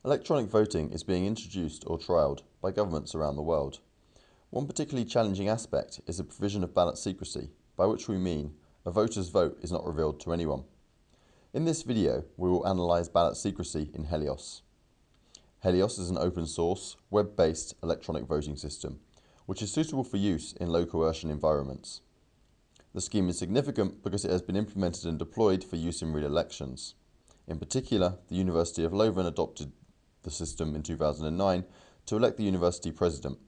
Electronic voting is being introduced or trialled by governments around the world. One particularly challenging aspect is the provision of ballot secrecy, by which we mean a voter's vote is not revealed to anyone. In this video, we will analyse ballot secrecy in Helios. Helios is an open source, web-based electronic voting system, which is suitable for use in low-coercion environments. The scheme is significant because it has been implemented and deployed for use in real elections. In particular, the University of Leuven adopted the system in 2009 to elect the university president,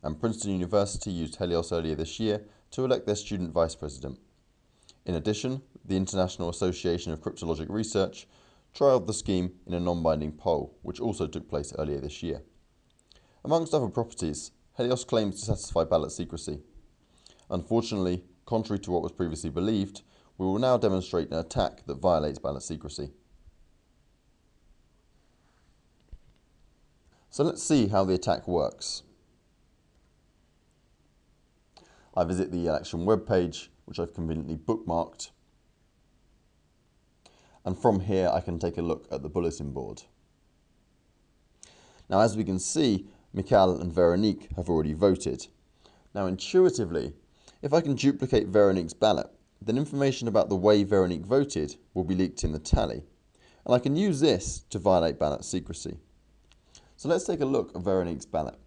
and Princeton University used Helios earlier this year to elect their student vice president. In addition, the International Association of Cryptologic Research trialled the scheme in a non-binding poll, which also took place earlier this year. Amongst other properties, Helios claims to satisfy ballot secrecy. Unfortunately, contrary to what was previously believed, we will now demonstrate an attack that violates ballot secrecy. So let's see how the attack works. I visit the election webpage, which I've conveniently bookmarked. And from here, I can take a look at the bulletin board. Now, as we can see, Mikhail and Veronique have already voted. Now, intuitively, if I can duplicate Veronique's ballot, then information about the way Veronique voted will be leaked in the tally. And I can use this to violate ballot secrecy. So let's take a look at Veronique's ballot.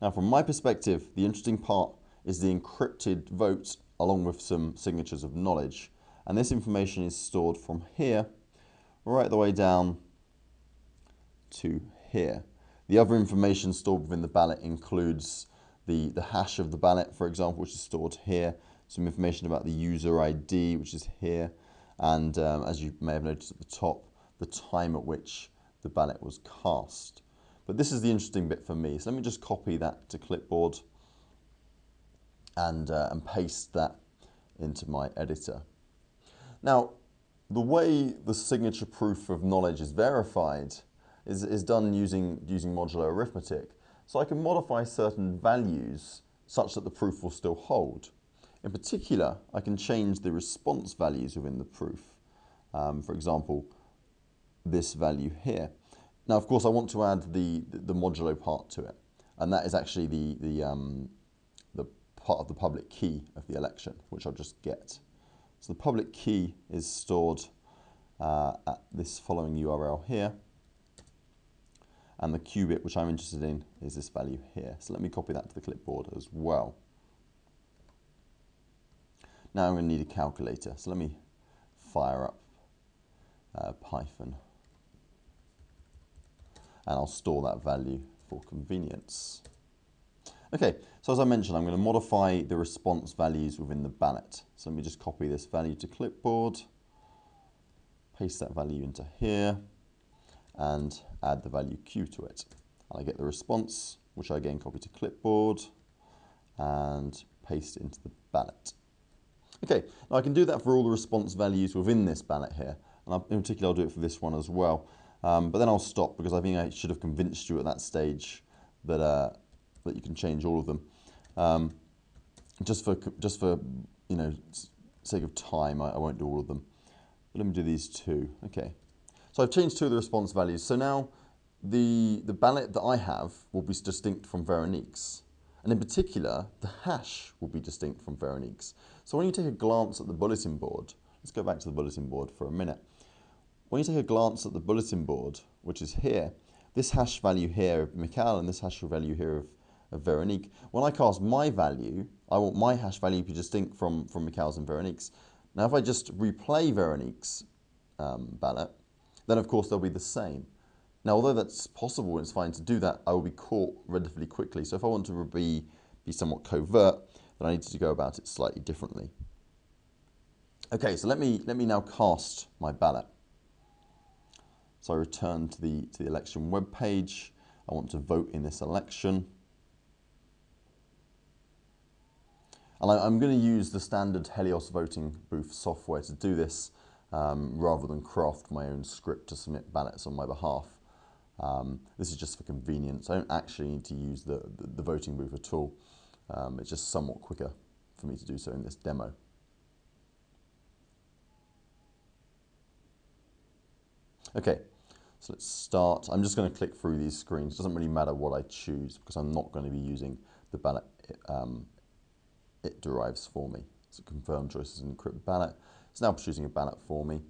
Now, from my perspective, the interesting part is the encrypted vote along with some signatures of knowledge. And this information is stored from here right the way down to here. The other information stored within the ballot includes the hash of the ballot, for example, which is stored here, some information about the user ID, which is here, and as you may have noticed at the top, the time at which the ballot was cast. But this is the interesting bit for me, so let me just copy that to clipboard and paste that into my editor. Now, the way the signature proof of knowledge is verified is done using modular arithmetic. So I can modify certain values such that the proof will still hold. In particular, I can change the response values within the proof. For example, this value here. Now, of course, I want to add the modulo part to it, and that is actually the part of the public key of the election, which I'll just get. So the public key is stored at this following URL here, and the qubit, which I'm interested in, is this value here. So let me copy that to the clipboard as well. Now I'm going to need a calculator, so let me fire up Python, and I'll store that value for convenience. Okay, so as I mentioned, I'm going to modify the response values within the ballot. So let me just copy this value to clipboard, paste that value into here, and add the value Q to it. And I get the response, which I again copy to clipboard and paste into the ballot. Okay, now I can do that for all the response values within this ballot here, and in particular I'll do it for this one as well. But then I'll stop because I think I should have convinced you at that stage that that you can change all of them. Just for sake of time, I won't do all of them. But let me do these two. Okay. So I've changed two of the response values. So now the ballot that I have will be distinct from Veronique's. And in particular, the hash will be distinct from Veronique's. So when you take a glance at the bulletin board, let's go back to the bulletin board for a minute. When you take a glance at the bulletin board, which is here, this hash value here of Mikhail and this hash value here of Veronique, when I cast my value, I want my hash value to be distinct from Mikhail's and Veronique's. Now if I just replay Veronique's ballot, then of course they'll be the same. Now although that's possible and it's fine to do that, I will be caught relatively quickly. So if I want to be somewhat covert, then I need to go about it slightly differently. Okay, so let me now cast my ballot. So I return to the election web page. I want to vote in this election. And I'm going to use the standard Helios voting booth software to do this, rather than craft my own script to submit ballots on my behalf. This is just for convenience. I don't actually need to use the voting booth at all. It's just somewhat quicker for me to do so in this demo. Okay, So let's start. I'm just going to click through these screens. It doesn't really matter what I choose because I'm not going to be using the ballot it derives for me. So confirm choices and encrypt ballot. It's now choosing a ballot for me.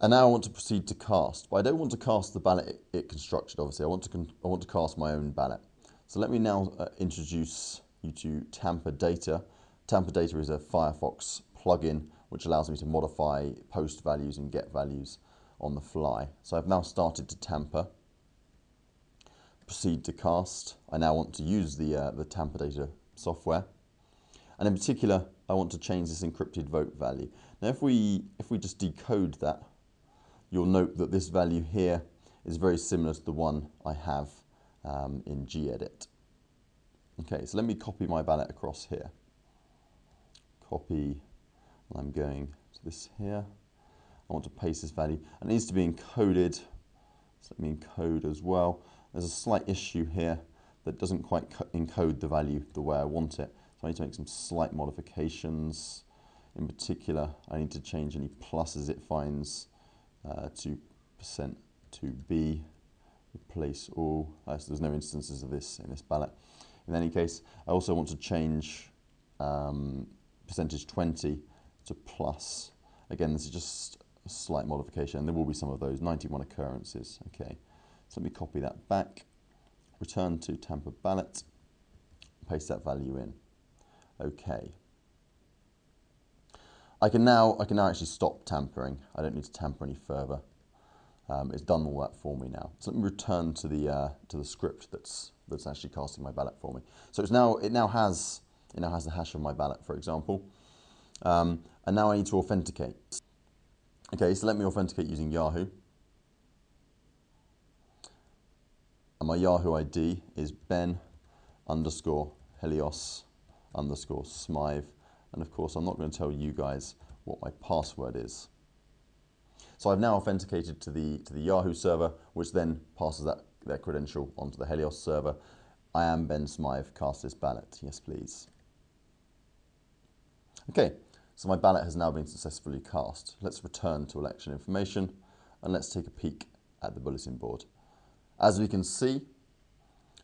And now I want to proceed to cast, but I don't want to cast the ballot it constructed, obviously. I want to cast my own ballot. So let me now introduce you to Tamper Data. Tamper Data is a Firefox plugin which allows me to modify post values and get values on the fly. So I've now started to tamper. Proceed to cast. I now want to use the Tamper Data software. And in particular, I want to change this encrypted vote value. Now if we just decode that, you'll note that this value here is very similar to the one I have in gedit. Okay, so let me copy my ballot across here. Copy, I'm going to this here. I want to paste this value, and it needs to be encoded. So let me encode as well. There's a slight issue here that doesn't quite encode the value the way I want it. So I need to make some slight modifications. In particular, I need to change any pluses it finds to % to B, replace all. So there's no instances of this in this ballot. In any case, I also want to change percentage 20 to plus. Again, this is just a slight modification, and there will be some of those, 91 occurrences. Okay, so let me copy that back, return to tamper ballot, paste that value in. Okay. I can now actually stop tampering. I don't need to tamper any further. It's done all that for me now. So let me return to the script that's actually casting my ballot for me. So it now has the hash of my ballot, for example, and now I need to authenticate. Okay, so let me authenticate using Yahoo, and my Yahoo ID is Ben_Helios_Smythe. And of course, I'm not going to tell you guys what my password is. So I've now authenticated to the Yahoo server, which then passes their credential onto the Helios server. I am Ben Smythe, cast this ballot. Yes, please. Okay, so my ballot has now been successfully cast. Let's return to election information, and let's take a peek at the bulletin board. As we can see,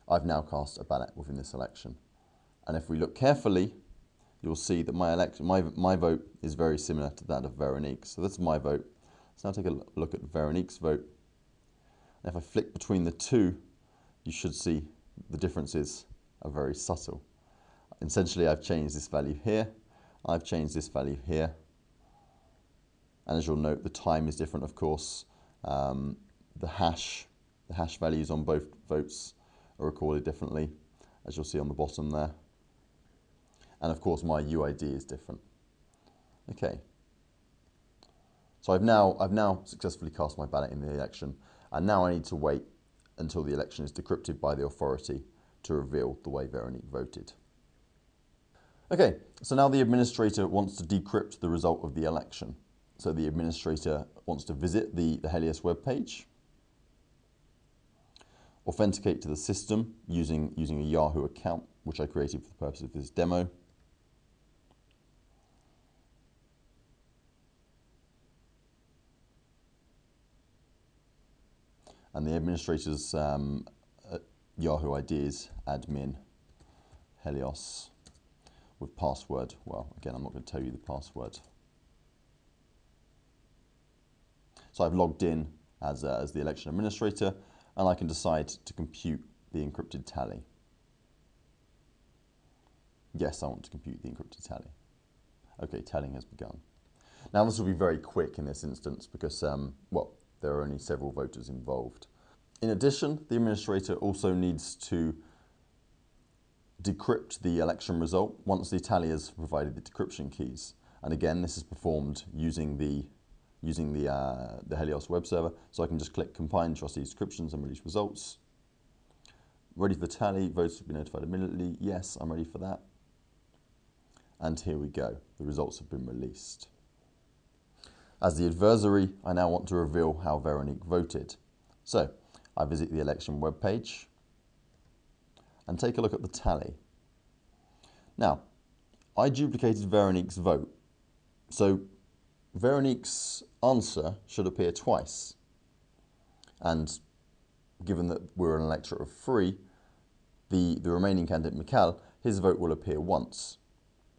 I've now cast a ballot within this election. And if we look carefully, you'll see that my vote is very similar to that of Veronique. So that's my vote. Let's now take a look at Veronique's vote. And if I flick between the two, you should see the differences are very subtle. Essentially, I've changed this value here. I've changed this value here. And as you'll note, the time is different, of course. The hash values on both votes are recorded differently, as you'll see on the bottom there. And of course, my UID is different. Okay. So I've now successfully cast my ballot in the election, and now I need to wait until the election is decrypted by the authority to reveal the way Veronique voted. Okay, so now the administrator wants to decrypt the result of the election. So the administrator wants to visit the Helios webpage, authenticate to the system using a Yahoo account, which I created for the purpose of this demo. And the administrator's Yahoo ID is admin Helios with password. Well, again, I'm not going to tell you the password. So I've logged in as the election administrator, and I can decide to compute the encrypted tally. Yes, I want to compute the encrypted tally. Okay, tallying has begun. Now this will be very quick in this instance because, well, there are only several voters involved. In addition, the administrator also needs to decrypt the election result once the tally has provided the decryption keys. And again, this is performed using the Helios web server. So I can just click Combine Trustee Descriptions and Release Results. Ready for the tally, votes will be notified immediately. Yes, I'm ready for that. And here we go, the results have been released. As the adversary, I now want to reveal how Veronique voted. So I visit the election webpage and take a look at the tally. Now, I duplicated Veronique's vote, so Veronique's answer should appear twice. And given that we're an electorate of 3, the remaining candidate, Mikhail, his vote will appear once.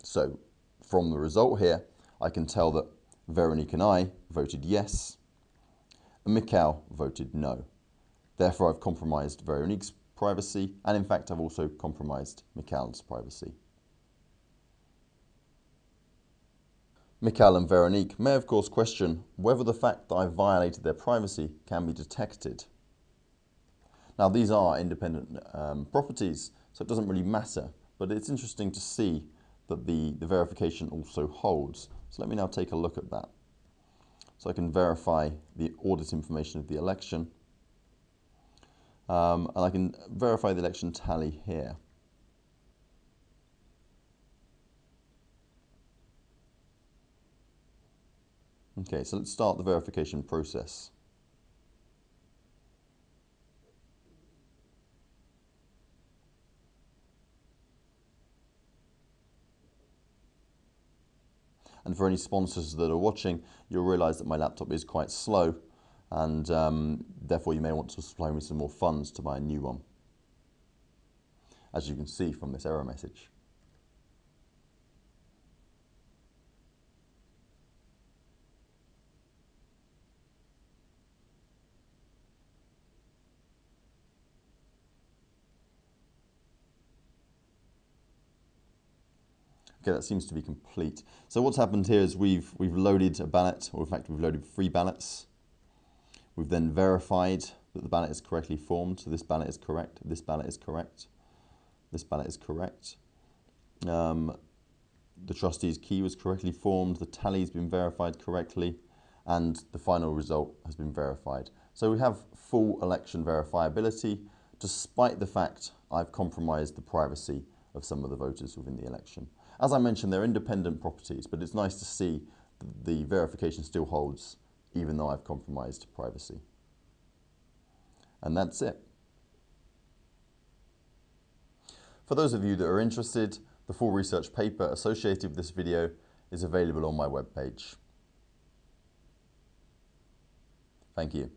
So from the result here, I can tell that Veronique and I voted yes, and Mikhail voted no. Therefore, I've compromised Veronique's privacy, and in fact, I've also compromised Mikhail's privacy. Mikhail and Veronique may of course question whether the fact that I violated their privacy can be detected. Now, these are independent properties, so it doesn't really matter, but it's interesting to see that the verification also holds. So let me now take a look at that. So I can verify the audit information of the election, and I can verify the election tally here. Okay, so let's start the verification process. And for any sponsors that are watching, you'll realise that my laptop is quite slow, and therefore you may want to supply me some more funds to buy a new one, as you can see from this error message. Okay, that seems to be complete. So what's happened here is we've loaded a ballot, or in fact we've loaded 3 ballots. We've then verified that the ballot is correctly formed. So this ballot is correct, this ballot is correct, this ballot is correct. The trustee's key was correctly formed, the tally's been verified correctly, and the final result has been verified. So we have full election verifiability, despite the fact I've compromised the privacy of some of the voters within the election. As I mentioned, they're independent properties, but it's nice to see that the verification still holds, even though I've compromised privacy. And that's it. For those of you that are interested, the full research paper associated with this video is available on my webpage. Thank you.